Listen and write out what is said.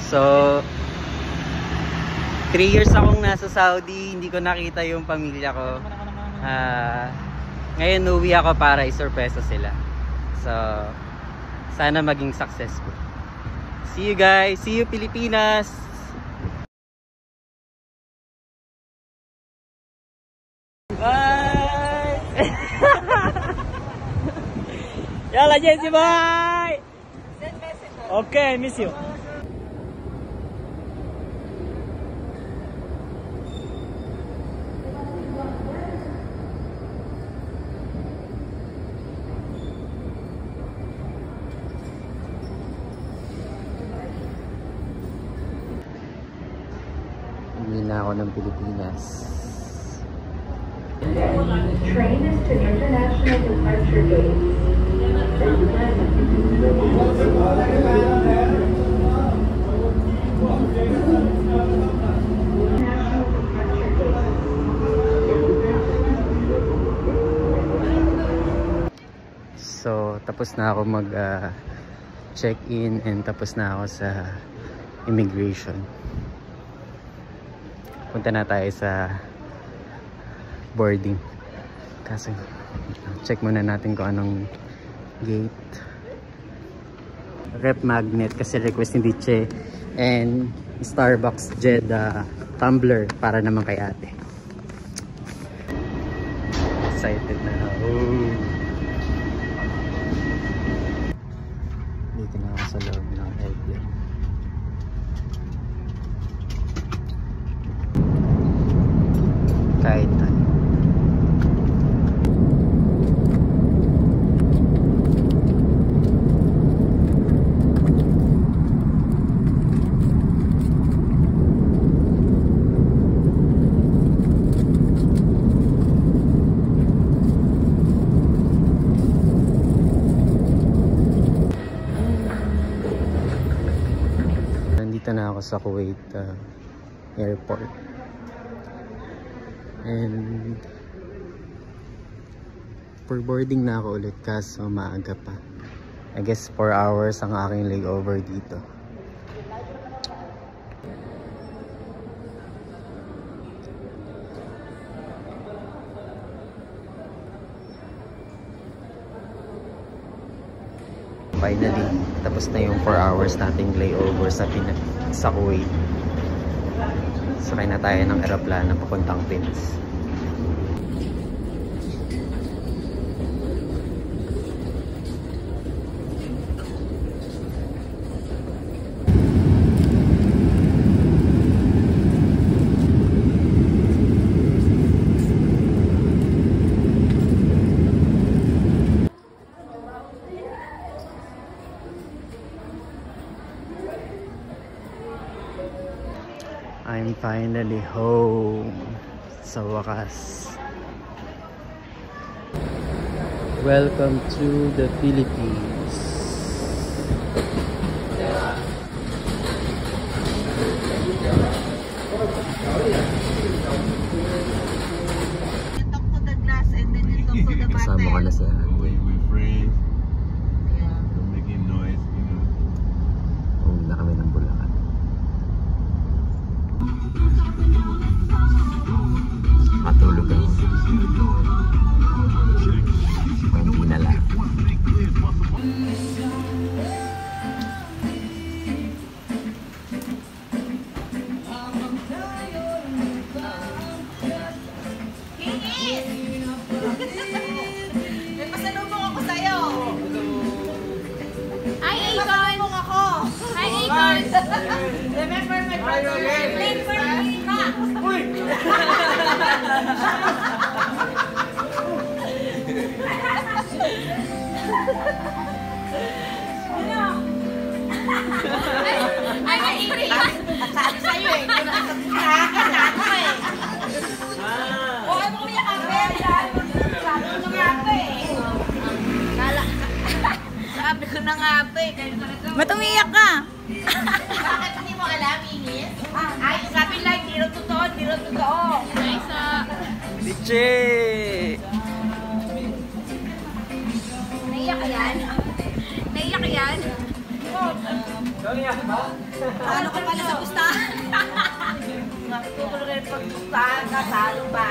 So 3 years akong nasa Saudi, hindi ko nakita yung pamilya ko. Ngayon uwi ako para isurpresa sila. So sana maging successful. See you guys, see you Pilipinas. Bye. Yalla Jesse, bye. Okay, miss you. Uwi na ako ng Pilipinas. Train is to international departure gate. So, tapos na ako mag check-in and tapos na ako sa immigration. Punta na tayo sa boarding. Kasi check muna natin kung anong gate. Rep magnet kasi request ni Diche and Starbucks Jeddah tumbler para naman kay ate. Excited na ako. Dito na ako sa loob ng airplane. Kahit na. Nandito na ako sa Kuwait airport. And for boarding na ako ulit kaso maaga pa. I guess 4 hours ang aking layover dito. Finally, tapos na yung 4 hours nating layover sa Kuwait. Sakay na tayo ng aeroplano papuntang Pinas. I'm finally home sa wakas. Welcome to the Philippines. Talk to the glass and then you talk to the bottle. Kasama ka na sa We friends. Don't make any noise, you know. uwi na kami ng Bulacan. Matulog ako. Hindi na lang. May pasalubong ako sa'yo. Hi, Akon! Pasalubong ako. Hi, Akon! Remember my brother? Played for me, ma. Uy! Ay, mahihiyan! Sabi sa'yo eh. Nakakasama ko eh. O, ano ko yung kapit? Sabi ko na nga pa eh. Sabi ko na nga pa eh. Ba't umiyak ka? Bakit hindi mo alam, Ingis? Ay, sabi lang, di rin totoo, di rin totoo. Isa. Diche! Naiyak yan? Naiyak yan? Oh, Talo ka pala sa pustahan. Natutuloy rin pag pustahan ka, talo pa.